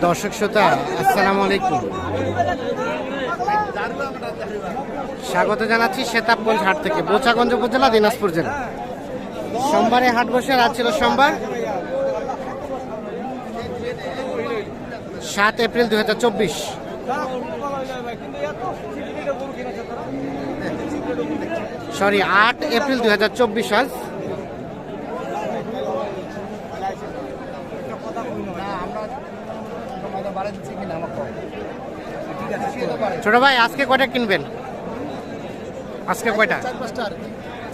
দর্শক শ্রোতা আসসালামু আলাইকুম, স্বাগত জানাচ্ছি সেতাবগঞ্জ হাট থেকে, বোচাগঞ্জ উপজেলা, দিনাজপুর জেলা। সোমবারে হাট বসে, রাত ছিল সোমবার 7 এপ্রিল 2024। সরি 8 এপ্রিল 2024 আজ। ছোট ভাই আজকে কয়টা কিনবেন? আজকে কয়টা?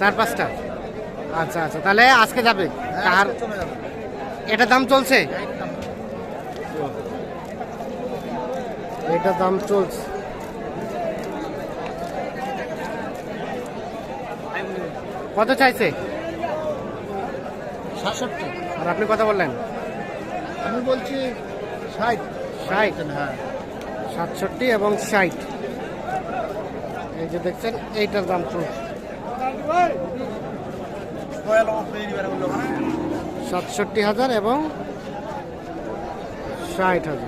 4-5টা। আচ্ছা আচ্ছা, তাহলে আজকে যাবে। কার এটা দাম চলছে? এটা দাম চলছে। কত চাইছে? 67। আর আপনি কত বললেন? আমি বলছি 60। 60? হ্যাঁ, 67 এবং 60। এই যে দেখছেন এইটার দাম চলছে 67,000 এবং 60,000।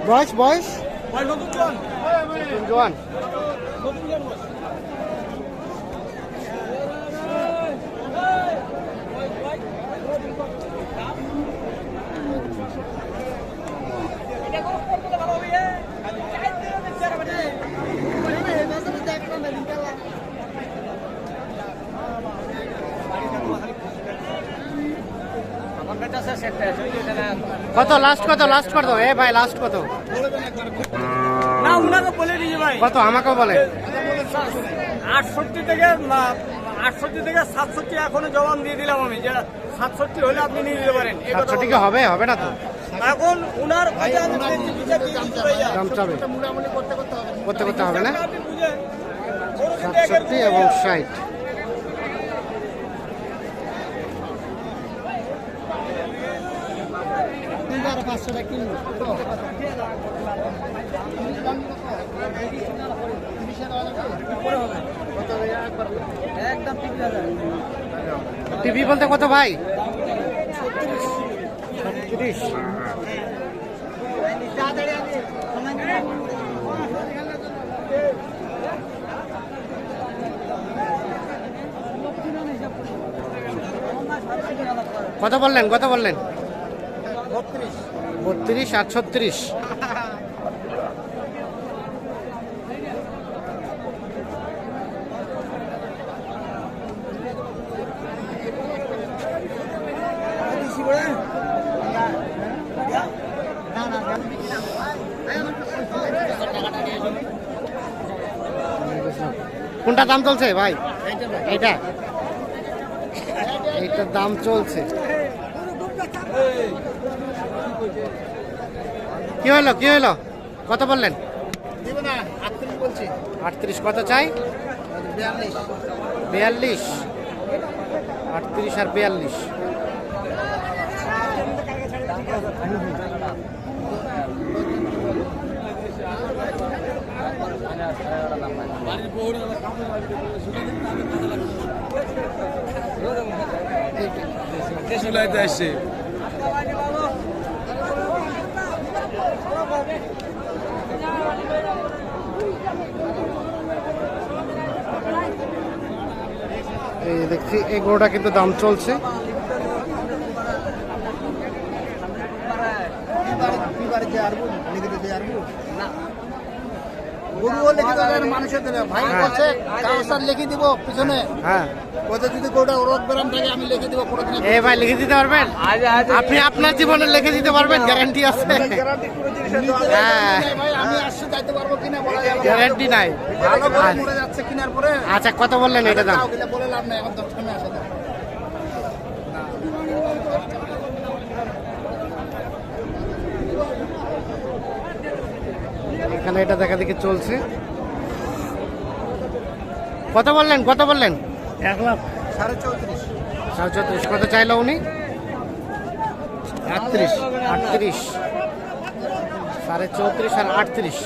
বয়স বয়স জোয়ান। কত লাস্ট? কত লাস্ট? কত এ ভাই লাস্ট কত? না উনাকে বলে দিয়েছি ভাই। কত আমাকেও বলে? 68 থেকে 67 এখনো জবান দিয়ে দিলাম আমি, যে 67 হলে আপনি নিয়ে নিতে পারেন। 67 কি হবে? হবে না তো। এখন উনার কাছে আমি দেখছি বিচার দিয়ে দিচ্ছি ভাইয়া। দাম চাবে মোটামুটি করতে হবে। করতে হবে না? আপনি বুঝেন 67 এবং 60। আর 500 টাকা কিনবো। একদম ঠিক আছে। টিভি বলতে কত ভাই? 36। কত বললেন? কত বললেন? 32 আর 36। কোনটা দাম চলছে ভাই? এইটা এইটার দাম চলছে। কি হলো? কি হলো? কত বললেন? দিব না, 38 বলছি। 38। কত চাই? 42। 42। 38 আর 42। আসছে এই দেখছি এই গরুটা কিন্তু দাম চলছে। মানুষের ভাই বলছে কাগজটা লিখে দিব পিছনে। হ্যাঁ, ওদের যদি কোটা রোগ ব্যারাম থাকে আমি লিখে দিব। কোনোদিন এ ভাই লিখে দিতে পারবেন? আপনি আপনার জীবনে লিখে দিতে পারবেন? গ্যারান্টি আছে? হ্যাঁ, ভাই আমি আসছি যাইতে পারবো কিনা বলা যাবে না। গ্যারান্টি নাই। ভালো করে মরে যাচ্ছে কিনার পরে। আচ্ছা কত বললেন এটা দাম? বলে লাভ নাই, এখন তো সামনে আসা যায়। এখানে এটা দেখা দেখি চলছে। কত বললেন? কত বললেন? 34.5। 34। কত চাইলো উনি? 38। 38। 34.5 আর 38।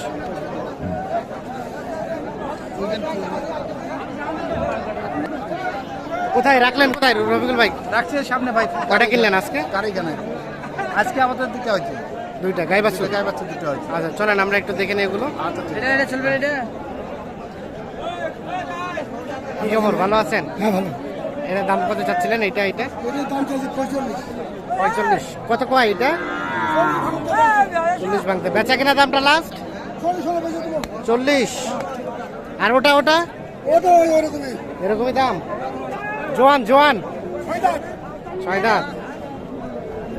কোথায় রাখলেন, কোথায় রফিকুল ভাই? রাখছে সামনে ভাই। কয়টা কিনলেন আজকে? কারি কেন আজকে আমাদের দিতে হয়েছে, দুইটা গাই বাছুর। গায়ে বাচ্চা দিতে হয়েছে। আচ্ছা চলেন আমরা একটু দেখে নিই এগুলো। আচ্ছা ঠিক এটা চলবে এটা। কি খবর, ভালো আছেন? হ্যাঁ ভালো। এটার দাম কত চাচ্ছিলেন? এটা এটা এটার দাম চাইছে 45। 45। কত কয় এটা? 40 ভাঙতে। বেচা কিনা দামটা লাস্ট 40। আর ওটা ওটা ওটা ওরকমই। এরকমই দাম। জোয়ান জোয়ান 6 দাঁত।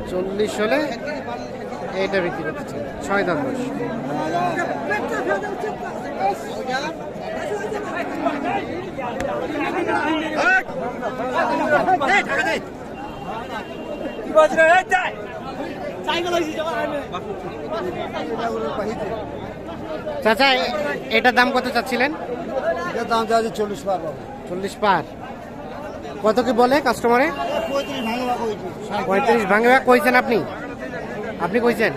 40 হলে এইটা বিক্রি করতেছে 6 দাঁত বয়স। চাচা এটার দাম কত চাচ্ছিলেন? এটার দাম চাইছে 40 পার। 40 পার। কত কি বলে কাস্টমারে? 35 ভাঙে কইছেন আপনি? আপনি কইছেন?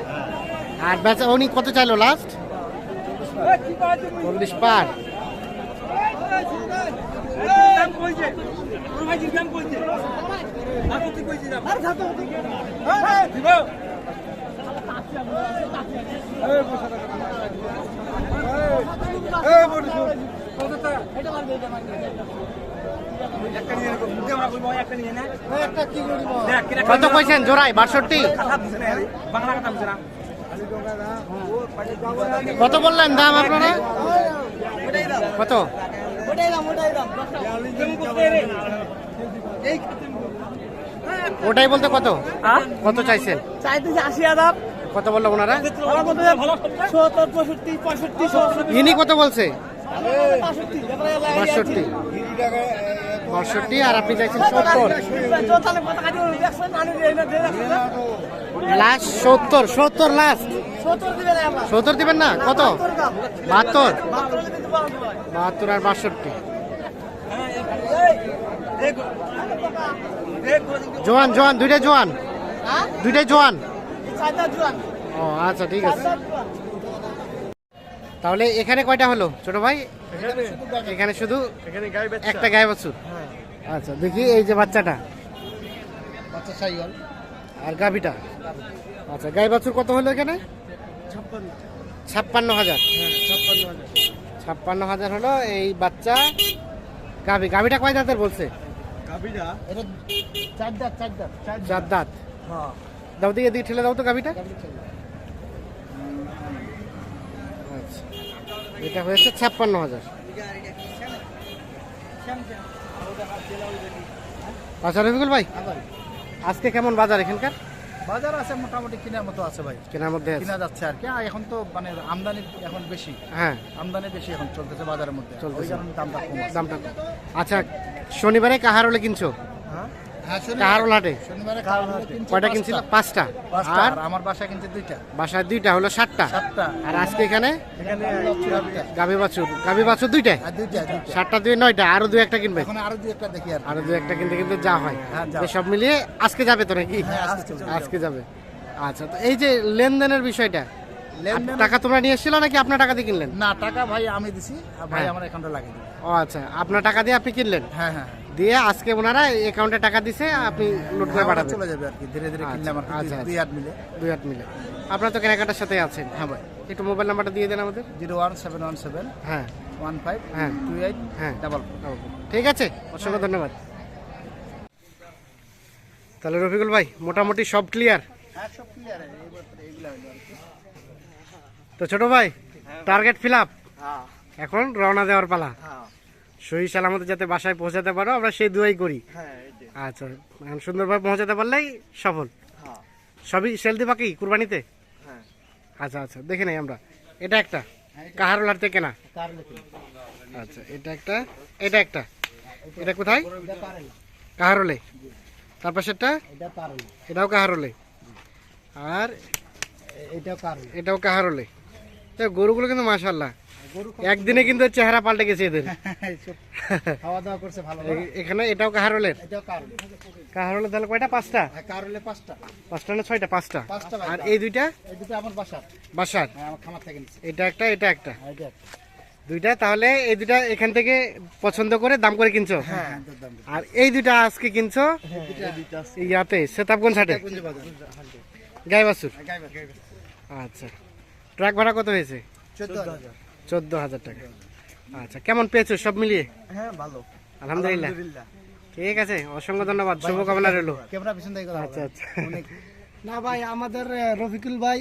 আর বেচা উনি কত চাইলো লাস্ট? 40 পার। কত কইছেন জোড়ায়? 62। কত বললেন দাম আপনারা? কত? ওটাই বলতে কত? কত চাইছেন? চাইতেছে 80,000। কত বললো ওনারা? 70, 65, 65। ইনি কত বলছে? 62। 62 আর আপনি চাইছেন 70। লাস্ট 70। 70 লাস্ট। 70 দিবেন না? কত? 72। 72 আর 62। জোয়ান জোয়ান দুইটাই জোয়ান, দুইটাই জোয়ান। ও আচ্ছা ঠিক আছে। তাহলে এখানে কয়টা হলো ছোট ভাই? এখানে শুধু একটা গায়ে বাছুর। আচ্ছা দেখি এই যে বাচ্চাটা বাচ্চা সাইওয়াল আর গাভিটা। আচ্ছা গায়ে বাছুর কত হলো এখানে? 56,000। 56,000 হলো এই বাচ্চা গাভি। গাভিটা কয় দাঁতের বলছে? এটা 4 দাঁত 4 দাঁত 4 দাঁত। হ্যাঁ। দাও দিকে এদিকে ঠেলে দাও তো গাভিটা। আচ্ছা এটা হয়েছে 56,000। আচ্ছা রফিকুল ভাই আজকে কেমন বাজার এখানকার? বাজার আছে মোটামুটি কেনার মতো আছে ভাই, কেনার মধ্যে আছে? কিনা যাচ্ছে আর কি। আর এখন তো মানে আমদানি এখন বেশি, হ্যাঁ আমদানি বেশি এখন চলতেছে বাজারের মধ্যে, চলতেছে। ওই কারণে দামটা কম আছে। দামটা কম। আচ্ছা শনিবারে কাহারোলে কিনছো? হ্যাঁ কাহারোল হাটে শনিবারে কয়টা কিনছিল? 5টা। আর আর আমার বাসা কিনছে 2টা। বাসায় 2টা হলো 7টা। 7টা। আর আজকে এখানে এখানে গাভী বাছুর 2টায়। আর 2টা 7টা 2 9টা আরো 2-1টা কিনবে? এখন আরো 2-1টা দেখি আর কি। আরো 2-1টা কিনতে কিনতে যা হয়। হ্যাঁ, যা। তো সব মিলিয়ে আজকে যাবে তো নাকি? হ্যাঁ, আজকে চলবে। আজকে যাবে। আচ্ছা তো এই যে লেনদেনের বিষয়টা, লেনদেন টাকা তোমরা নিয়ে এসেছিল নাকি আপনার টাকা দিয়ে কিনলেন? না, টাকা ভাই আমি দিছি আর ভাই হ্যাঁ। আমার অ্যাকাউন্টে লাগিয়ে দিবে। ও আচ্ছা আপনার টাকা দিয়ে আপনি কিনলেন, হ্যাঁ হ্যাঁ দিয়ে আজকে ওনারা অ্যাকাউন্টে টাকা দিছে, আপনি লোড করে হ্যাঁ, ওরা পাঠাবেন চলে যাবে আর কি, ধীরে ধীরে কিনলে আমার আচ্ছা, 2-8 মিলে। 2-8 মিলে। আপনার তো কেনাকাটার সাথে আছেন। হ্যাঁ ভাই। একটু মোবাইল নাম্বারটা দিয়ে দেন আমাদের। 01717 হ্যাঁ 15 হ্যাঁ 28 হ্যাঁ 44। ঠিক আছে, অসংখ্য ধন্যবাদ। তাহলে রফিকুল ভাই মোটামুটি সব ক্লিয়ার? হ্যাঁ সব ক্লিয়ার, এইগুলা হলো আর কি। তো ছোট ভাই টার্গেট ফিল আপ, হ্যাঁ এখন রওনা দেওয়ার পালা। হ্যাঁ সহি সালামতে যাতে বাসায় পৌঁছাতে পারো আমরা সেই দুয়াই করি। হ্যাঁ আচ্ছা এখন সুন্দরভাবে পৌঁছাতে পারলেই সফল। হ্যাঁ সবই সেল দিবা কি কুরবানিতে? হ্যাঁ আচ্ছা আচ্ছা দেখে নেই আমরা। এটা একটা কাহারোল হাট থেকে কেনা। কার লিখে আচ্ছা এটা একটা, এটা একটা, এটা কোথায়? এটা পারেন, কাহারোলে। তারপর সেটা এটা পারেন, এটাও কাহারোলে, আর এটাও কারেন। এটাও কাহারোলে। তো গরুগুলো কিন্তু মাশাআল্লাহ গরু একদিনে কিন্তু চেহারা পাল্টে গেছে এদের। খাওয়া দাওয়া করছে ভালো। এখানে এটাও কাহারোলের। এটাও কারেন। কাহারোলে তাহলে কয়টা? 5টা। কারলে 5টা। 5টা না 6টা? 5টা। 5টা ভাই। আর এই দুইটা এই দুটো আমার বাসার। বাসার। হ্যাঁ, আমার খামার থেকে নিচ্ছি। এটা একটা, এটা একটা। এটা দুইটা, তাহলে এই দুইটা এখান থেকে পছন্দ করে দাম করে কিনছো? হ্যাঁ আর এই দুইটা আজকে কিনছো ইয়াতে সেতাবগঞ্জ হাটে গাই বাছুর। আচ্ছা, ট্রাক ভাড়া কত হয়েছে? 14,000। 14,000 টাকা। আচ্ছা, কেমন পেয়েছো সব মিলিয়ে? হ্যাঁ ভালো, আলহামদুলিল্লাহ। ঠিক আছে, অসংখ্য ধন্যবাদ, শুভকামনা রইলো। ক্যামেরা পিছন থেকে কথা আচ্ছা আচ্ছা না ভাই, আমাদের রফিকুল ভাই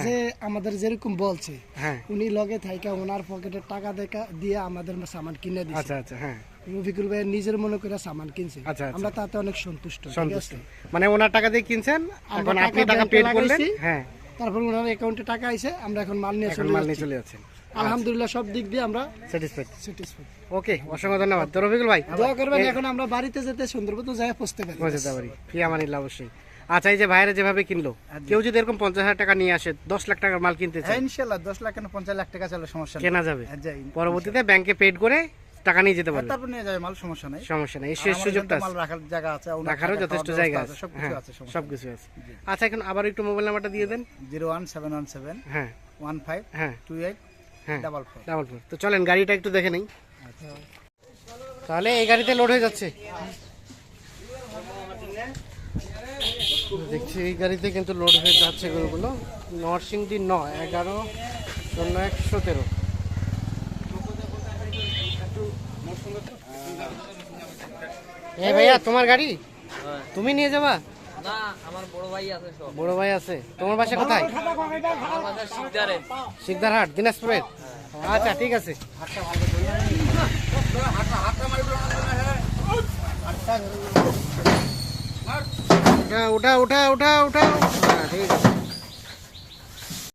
যে আমাদের যেরকম বলছে, হ্যাঁ উনি লগে থাইকা ওনার পকেটে টাকা দিয়ে আমাদের সামান কিনে দিচ্ছে। আচ্ছা আচ্ছা হ্যাঁ রফিকুল ভাই নিজের মনে করে সামান কিনছে। আচ্ছা, আচ্ছা। আমরা তাতে অনেক সন্তুষ্ট। ঠিক সন্তুষ্ট, আছে? মানে ওনার টাকা দিয়ে কিনছেন, আমরা এখন আপনি টাকা টাকা ব্যাংকে পেড করলেন। লাগাইছি। হ্যাঁ, তারপর ওনার অ্যাকাউন্টে টাকা আইছে, আমরা এখন মাল নিয়ে এখন চলে মাল নিয়ে যাচ্ছি। চলে যাচ্ছেন। আলহামদুলিল্লাহ, সব দিক দিয়ে আমরা স্যাটিসফাইড। স্যাটিসফাইড। ওকে, অসংখ্য ধন্যবাদ। তো রফিকুল ভাই দোয়া করবেন এখন আমরা বাড়িতে যেতে সুন্দরবন যাই পৌঁছতে পারি। পৌঁছাতে পারি, ফি আমানিল্লাহ অবশ্যই। আচ্ছা, এই যে ভাইরা যেভাবে কিনলো, কেউ যদি এরকম 50,000 টাকা নিয়ে আসে, 10 লাখ টাকার মাল কিনতে চায়, হ্যাঁ ইনশাআল্লাহ 10 লাখ কেন 50 লাখ টাকা চলে, সমস্যা নেই। কেনা যাবে? হ্যাঁ, যাই। পরবর্তীতে ব্যাংকে পেড করে টাকা নিয়ে যেতে হ্যাঁ, পারবে, তারপর নিয়ে যাবে মাল, সমস্যা নেই। সমস্যা নেই। এই আর আমাদের সুযোগটা এখানে তো মাল আছে, রাখার জায়গা আছে, ওনার রাখারও থাকার যথেষ্ট খাওয়ার জায়গা ব্যবস্থা আছে। সবকিছু হ্যাঁ, আছে, সমস্যা সবকিছু আছে। আচ্ছা, এখন আবার একটু মোবাইল নাম্বারটা দিয়ে দেন। 01717 হ্যাঁ 15 হ্যাঁ 28 হ্যাঁ 44। 44। তো চলেন গাড়িটা একটু দেখে নেই। তাহলে এই গাড়িতে লোড হয়ে যাচ্ছে, দেখছি এই গাড়িতে কিন্তু লোড হয়ে যাচ্ছে গরুগুলো। নরসিংদী 9 11 0117। এই ভাইয়া, তোমার গাড়ি তুমি নিয়ে যাবা? না, আমার বড় ভাই আছে সব। বড় ভাই আছে। তোমার বাসা কোথায়? আমার বাসা শিকদারে। শিকদারহাট, দিনাজপুরের। আচ্ছা, ঠিক আছে। উঠা উঠা উঠা উঠা উঠা। হ্যাঁ, ঠিক আছে।